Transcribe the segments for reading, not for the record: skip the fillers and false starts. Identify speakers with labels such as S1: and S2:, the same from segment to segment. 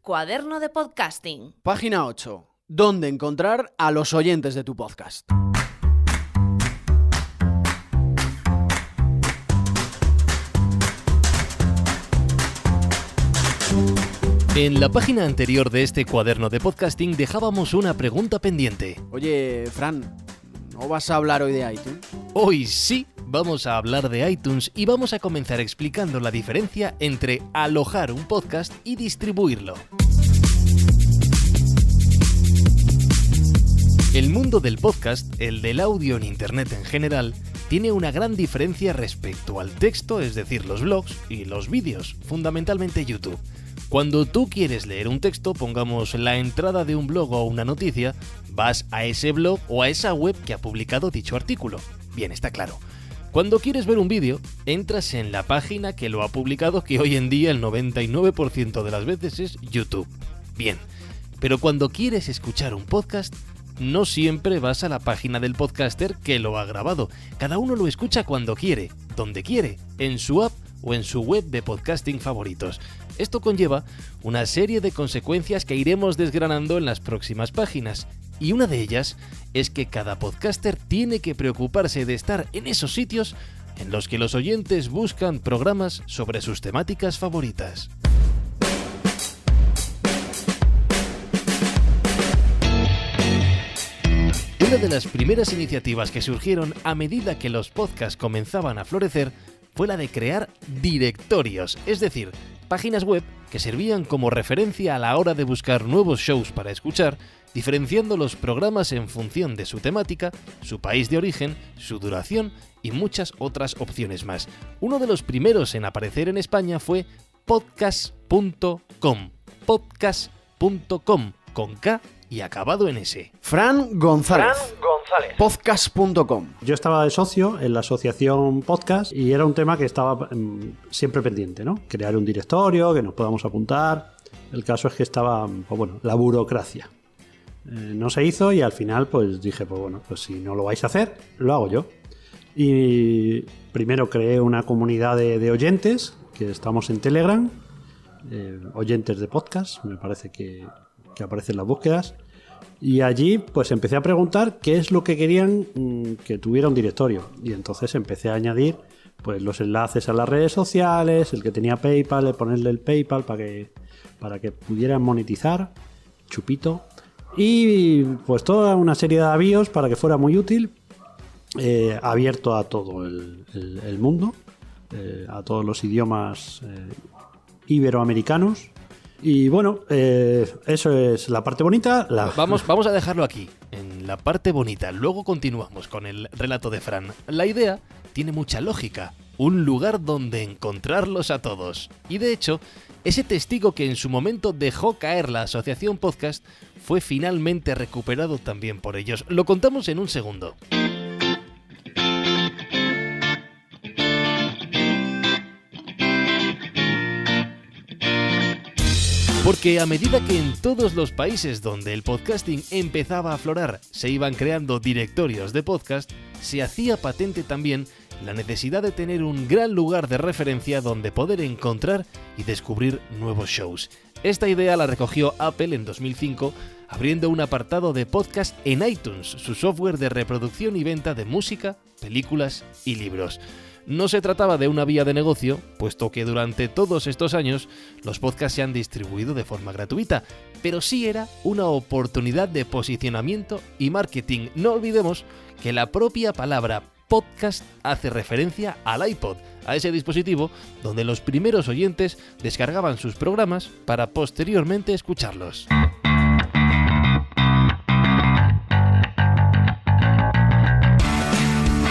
S1: Cuaderno de Podcasting.
S2: Página 8. ¿Dónde encontrar a los oyentes de tu podcast?
S3: En la página anterior de este cuaderno de podcasting dejábamos una pregunta pendiente.
S2: Oye, Fran, ¿no vas a hablar hoy de iTunes?
S3: Hoy sí vamos a hablar de iTunes y vamos a comenzar explicando la diferencia entre alojar un podcast y distribuirlo. El mundo del podcast, el del audio en Internet en general, tiene una gran diferencia respecto al texto, es decir, los blogs, y los vídeos, fundamentalmente YouTube. Cuando tú quieres leer un texto, pongamos la entrada de un blog o una noticia, vas a ese blog o a esa web que ha publicado dicho artículo. Bien, está claro. Cuando quieres ver un vídeo, entras en la página que lo ha publicado, que hoy en día el 99% de las veces es YouTube. Bien, pero cuando quieres escuchar un podcast, no siempre vas a la página del podcaster que lo ha grabado. Cada uno lo escucha cuando quiere, donde quiere, en su app o en su web de podcasting favoritos. Esto conlleva una serie de consecuencias que iremos desgranando en las próximas páginas. Y una de ellas es que cada podcaster tiene que preocuparse de estar en esos sitios en los que los oyentes buscan programas sobre sus temáticas favoritas. Una de las primeras iniciativas que surgieron a medida que los podcasts comenzaban a florecer fue la de crear directorios, es decir, páginas web que servían como referencia a la hora de buscar nuevos shows para escuchar, diferenciando los programas en función de su temática, su país de origen, su duración y muchas otras opciones más. Uno de los primeros en aparecer en España fue podcast.com, podcast.com, con K y acabado en S.
S2: Fran González. Podcast.com.
S4: Yo estaba de socio en la asociación podcast y era un tema que estaba siempre pendiente, ¿no? Crear un directorio, que nos podamos apuntar. El caso es que estaba, la burocracia. No se hizo y al final pues dije, pues si no lo vais a hacer, lo hago yo. Y primero creé una comunidad de oyentes, que estamos en Telegram, oyentes de podcast, me parece que aparecen las búsquedas. Y allí pues empecé a preguntar qué es lo que querían que tuviera un directorio. Y entonces empecé a añadir pues los enlaces a las redes sociales, el que tenía PayPal, ponerle el PayPal para que pudieran monetizar, chupito. Y pues toda una serie de avíos para que fuera muy útil, abierto a todo el mundo, a todos los idiomas iberoamericanos. Y bueno, eso es la parte bonita.
S3: Vamos a dejarlo aquí, en la parte bonita. Luego continuamos con el relato de Fran. La idea tiene mucha lógica. Un lugar donde encontrarlos a todos. Y de hecho, ese testigo que en su momento dejó caer la asociación podcast fue finalmente recuperado también por ellos. Lo contamos en un segundo. Porque a medida que en todos los países donde el podcasting empezaba a aflorar se iban creando directorios de podcast, se hacía patente también la necesidad de tener un gran lugar de referencia donde poder encontrar y descubrir nuevos shows. Esta idea la recogió Apple en 2005, abriendo un apartado de podcast en iTunes, su software de reproducción y venta de música, películas y libros. No se trataba de una vía de negocio, puesto que durante todos estos años los podcasts se han distribuido de forma gratuita, pero sí era una oportunidad de posicionamiento y marketing. No olvidemos que la propia palabra podcast hace referencia al iPod, a ese dispositivo donde los primeros oyentes descargaban sus programas para posteriormente escucharlos.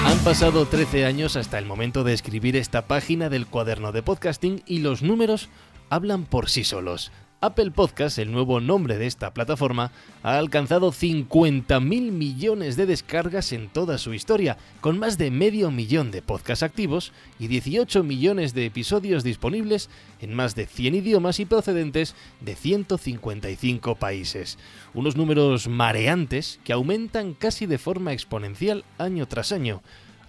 S3: Han pasado 13 años hasta el momento de escribir esta página del cuaderno de podcasting y los números hablan por sí solos. Apple Podcast, el nuevo nombre de esta plataforma, ha alcanzado 50.000 millones de descargas en toda su historia, con más de 500.000 de podcasts activos y 18 millones de episodios disponibles en más de 100 idiomas y procedentes de 155 países. Unos números mareantes que aumentan casi de forma exponencial año tras año.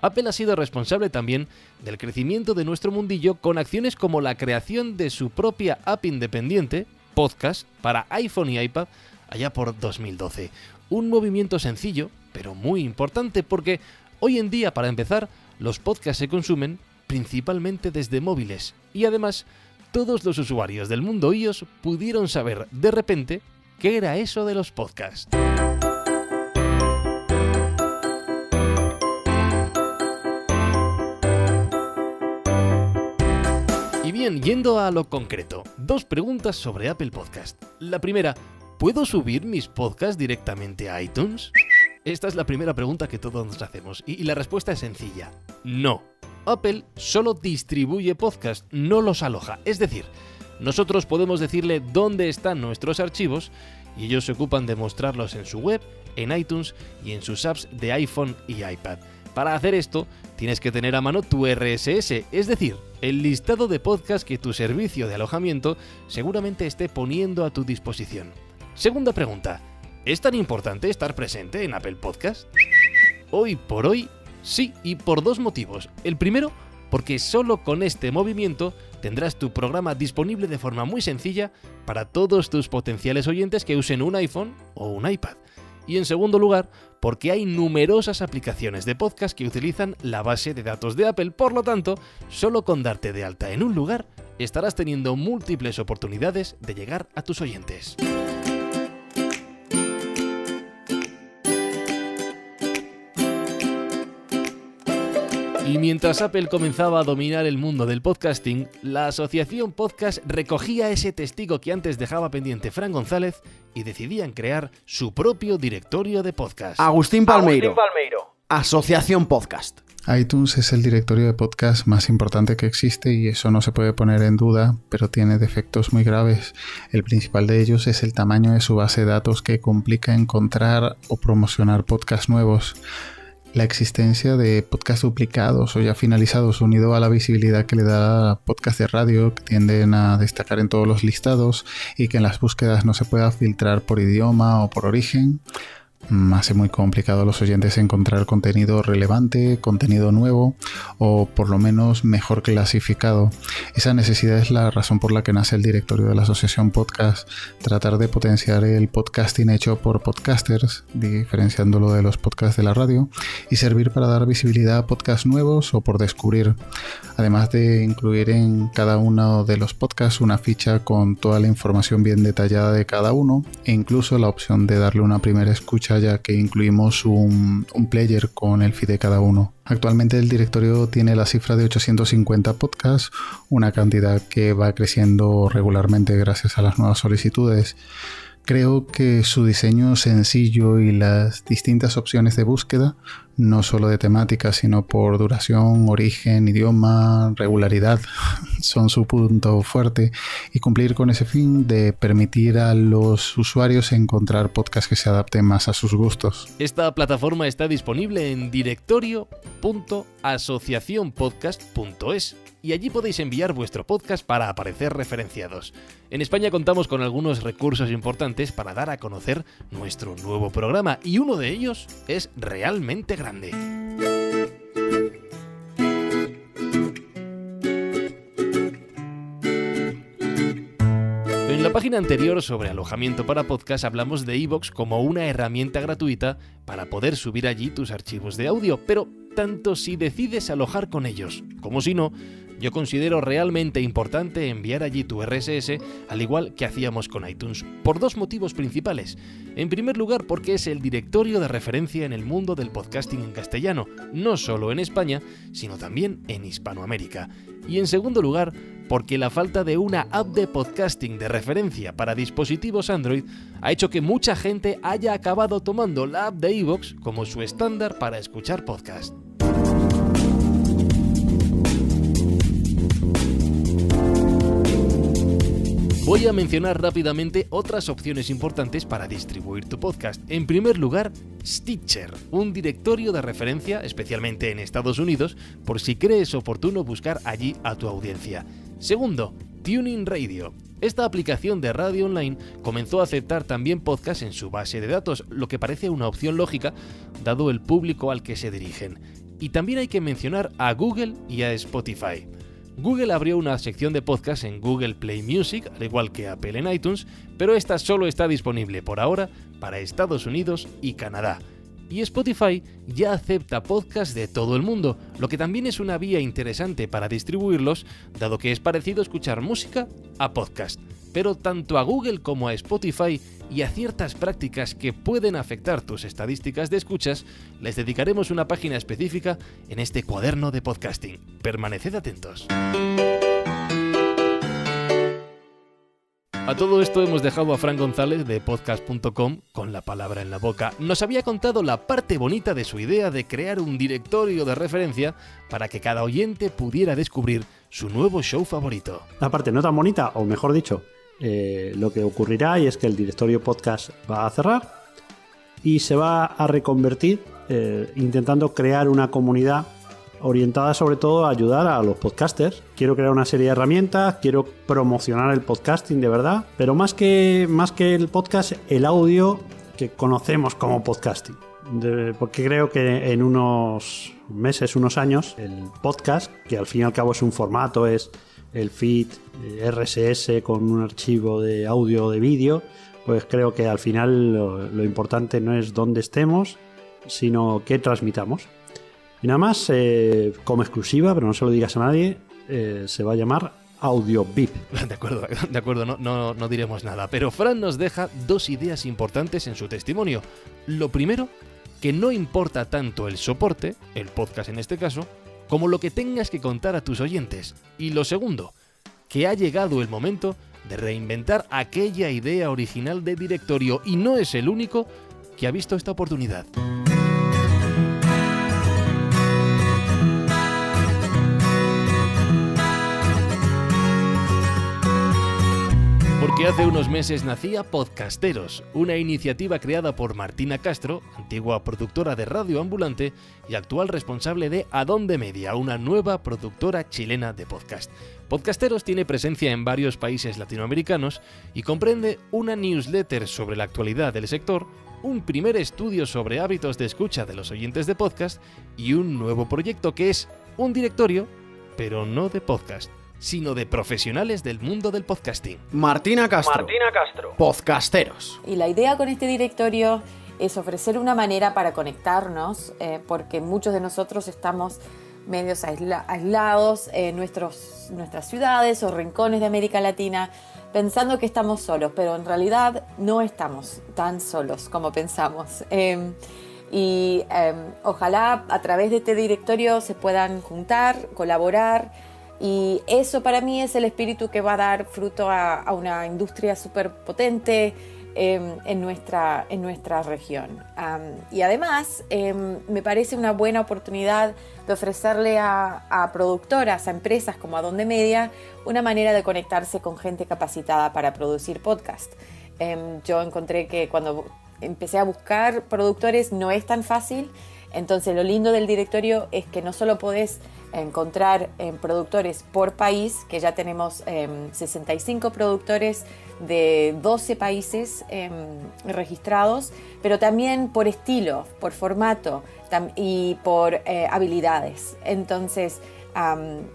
S3: Apple ha sido responsable también del crecimiento de nuestro mundillo con acciones como la creación de su propia app independiente, Podcast para iPhone y iPad allá por 2012. Un movimiento sencillo, pero muy importante porque hoy en día, para empezar, los podcasts se consumen principalmente desde móviles y además todos los usuarios del mundo iOS pudieron saber de repente qué era eso de los podcasts. Y bien, yendo a lo concreto, 2 preguntas sobre Apple Podcast. La primera, ¿puedo subir mis podcasts directamente a iTunes? Esta es la primera pregunta que todos nos hacemos y la respuesta es sencilla. No. Apple solo distribuye podcasts, no los aloja. Es decir, nosotros podemos decirle dónde están nuestros archivos y ellos se ocupan de mostrarlos en su web, en iTunes y en sus apps de iPhone y iPad. Para hacer esto, tienes que tener a mano tu RSS, es decir, el listado de podcasts que tu servicio de alojamiento seguramente esté poniendo a tu disposición. Segunda pregunta, ¿es tan importante estar presente en Apple Podcast? Hoy por hoy, sí, y por 2 motivos. El primero, porque solo con este movimiento tendrás tu programa disponible de forma muy sencilla para todos tus potenciales oyentes que usen un iPhone o un iPad. Y en segundo lugar, porque hay numerosas aplicaciones de podcast que utilizan la base de datos de Apple, por lo tanto, solo con darte de alta en un lugar, estarás teniendo múltiples oportunidades de llegar a tus oyentes. Y mientras Apple comenzaba a dominar el mundo del podcasting, la asociación Podcast recogía ese testigo que antes dejaba pendiente Fran González y decidían crear su propio directorio de podcast.
S2: Agustín Palmeiro. Asociación Podcast.
S5: iTunes es el directorio de podcast más importante que existe y eso no se puede poner en duda, pero tiene defectos muy graves. El principal de ellos es el tamaño de su base de datos que complica encontrar o promocionar podcasts nuevos. La existencia de podcasts duplicados o ya finalizados unido a la visibilidad que le da a podcasts de radio que tienden a destacar en todos los listados y que en las búsquedas no se pueda filtrar por idioma o por origen, hace muy complicado a los oyentes encontrar contenido relevante, contenido nuevo o por lo menos mejor clasificado. Esa necesidad es la razón por la que nace el directorio de la Asociación Podcast, tratar de potenciar el podcasting hecho por podcasters, diferenciándolo de los podcasts de la radio, y servir para dar visibilidad a podcasts nuevos o por descubrir, además de incluir en cada uno de los podcasts una ficha con toda la información bien detallada de cada uno e incluso la opción de darle una primera escucha ya que incluimos un player con el feed de cada uno. Actualmente el directorio tiene la cifra de 850 podcasts, una cantidad que va creciendo regularmente gracias a las nuevas solicitudes. Creo que su diseño sencillo y las distintas opciones de búsqueda, no solo de temática, sino por duración, origen, idioma, regularidad, son su punto fuerte, y cumplir con ese fin de permitir a los usuarios encontrar podcasts que se adapten más a sus gustos.
S3: Esta plataforma está disponible en directorio.asociacionpodcast.es y allí podéis enviar vuestro podcast para aparecer referenciados. En España contamos con algunos recursos importantes para dar a conocer nuestro nuevo programa y uno de ellos es realmente grande. En la página anterior sobre alojamiento para podcast hablamos de iVoox como una herramienta gratuita para poder subir allí tus archivos de audio, pero tanto si decides alojar con ellos como si no, yo considero realmente importante enviar allí tu RSS, al igual que hacíamos con iTunes, por 2 motivos principales. En primer lugar, porque es el directorio de referencia en el mundo del podcasting en castellano, no solo en España, sino también en Hispanoamérica. Y en segundo lugar, porque la falta de una app de podcasting de referencia para dispositivos Android ha hecho que mucha gente haya acabado tomando la app de iVoox como su estándar para escuchar podcast. Voy a mencionar rápidamente otras opciones importantes para distribuir tu podcast. En primer lugar, Stitcher, un directorio de referencia, especialmente en Estados Unidos, por si crees oportuno buscar allí a tu audiencia. Segundo, TuneIn Radio. Esta aplicación de radio online comenzó a aceptar también podcasts en su base de datos, lo que parece una opción lógica, dado el público al que se dirigen. Y también hay que mencionar a Google y a Spotify. Google abrió una sección de podcast en Google Play Music, al igual que Apple en iTunes, pero esta solo está disponible por ahora para Estados Unidos y Canadá. Y Spotify ya acepta podcasts de todo el mundo, lo que también es una vía interesante para distribuirlos, dado que es parecido escuchar música a podcast. Pero tanto a Google como a Spotify y a ciertas prácticas que pueden afectar tus estadísticas de escuchas, les dedicaremos una página específica en este cuaderno de podcasting. Permaneced atentos. A todo esto hemos dejado a Fran González de podcast.com con la palabra en la boca. Nos había contado la parte bonita de su idea de crear un directorio de referencia para que cada oyente pudiera descubrir su nuevo show favorito.
S4: La parte no tan bonita, o mejor dicho, lo que ocurrirá y es que el directorio podcast va a cerrar y se va a reconvertir intentando crear una comunidad orientada sobre todo a ayudar a los podcasters. Quiero crear una serie de herramientas, quiero promocionar el podcasting de verdad, pero más que el podcast, el audio que conocemos como podcasting. Porque creo que en unos meses, unos años, el podcast, que al fin y al cabo es un formato, es el feed RSS con un archivo de audio o de vídeo, pues creo que al final lo importante no es dónde estemos, sino qué transmitamos. Y nada más, como exclusiva, pero no se lo digas a nadie, se va a llamar Audio VIP.
S3: De acuerdo, no diremos nada. Pero Fran nos deja dos ideas importantes en su testimonio. Lo primero, que no importa tanto el soporte, el podcast en este caso, como lo que tengas que contar a tus oyentes. Y lo segundo, que ha llegado el momento de reinventar aquella idea original de directorio y no es el único que ha visto esta oportunidad. Porque hace unos meses nacía Podcasteros, una iniciativa creada por Martina Castro, antigua productora de Radio Ambulante y actual responsable de Adonde Media, una nueva productora chilena de podcast. Podcasteros tiene presencia en varios países latinoamericanos y comprende una newsletter sobre la actualidad del sector, un primer estudio sobre hábitos de escucha de los oyentes de podcast y un nuevo proyecto que es un directorio, pero no de podcast, sino de profesionales del mundo del podcasting.
S2: Martina Castro. Podcasteros.
S6: Y la idea con este directorio es ofrecer una manera para conectarnos, porque muchos de nosotros estamos medios aislados en nuestras ciudades o rincones de América Latina, pensando que estamos solos, pero en realidad no estamos tan solos como pensamos. Ojalá a través de este directorio se puedan juntar, colaborar. Y eso para mí es el espíritu que va a dar fruto a una industria súper potente en nuestra región. Y además me parece una buena oportunidad de ofrecerle a productoras, a empresas como Adonde Media, una manera de conectarse con gente capacitada para producir podcast. Yo encontré que cuando empecé a buscar productores no es tan fácil. Entonces lo lindo del directorio es que no solo podés encontrar productores por país, que ya tenemos 65 productores de 12 países registrados, pero también por estilo, por formato y por habilidades. Entonces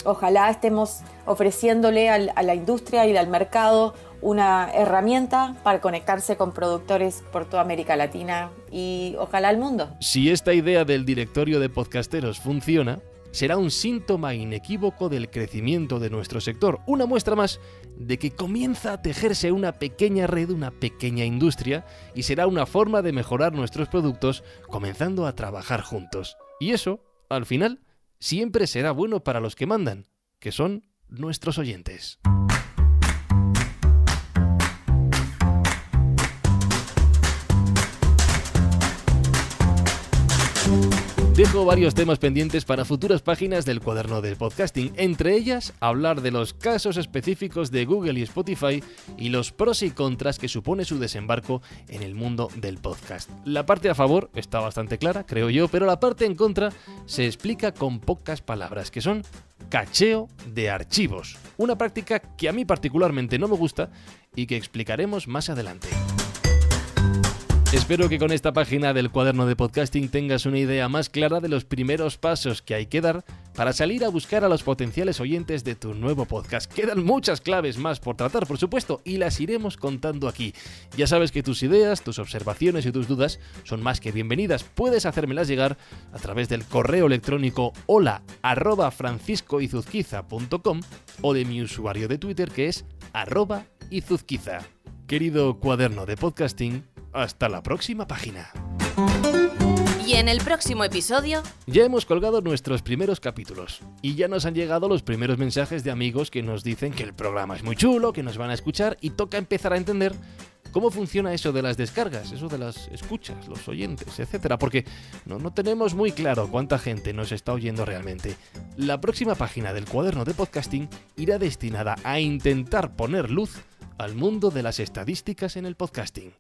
S6: ojalá estemos ofreciéndole a la industria y al mercado una herramienta para conectarse con productores por toda América Latina y ojalá el mundo.
S3: Si esta idea del directorio de podcasteros funciona, será un síntoma inequívoco del crecimiento de nuestro sector, una muestra más de que comienza a tejerse una pequeña red, una pequeña industria, y será una forma de mejorar nuestros productos comenzando a trabajar juntos. Y eso, al final, siempre será bueno para los que mandan, que son nuestros oyentes. Dejo varios temas pendientes para futuras páginas del cuaderno del podcasting, entre ellas hablar de los casos específicos de Google y Spotify y los pros y contras que supone su desembarco en el mundo del podcast. La parte a favor está bastante clara, creo yo, pero la parte en contra se explica con pocas palabras, que son cacheo de archivos, una práctica que a mí particularmente no me gusta y que explicaremos más adelante. Espero que con esta página del Cuaderno de Podcasting tengas una idea más clara de los primeros pasos que hay que dar para salir a buscar a los potenciales oyentes de tu nuevo podcast. Quedan muchas claves más por tratar, por supuesto, y las iremos contando aquí. Ya sabes que tus ideas, tus observaciones y tus dudas son más que bienvenidas. Puedes hacérmelas llegar a través del correo electrónico hola@franciscoizuzquiza.com o de mi usuario de Twitter, que es @izuzquiza. Querido Cuaderno de Podcasting, hasta la próxima página.
S1: Y en el próximo episodio,
S3: Ya hemos colgado nuestros primeros capítulos y ya nos han llegado los primeros mensajes de amigos que nos dicen que el programa es muy chulo, que nos van a escuchar y toca empezar a entender cómo funciona eso de las descargas, eso de las escuchas, los oyentes, etcétera, porque no tenemos muy claro cuánta gente nos está oyendo realmente. La próxima página del Cuaderno de Podcasting irá destinada a intentar poner luz al mundo de las estadísticas en el podcasting.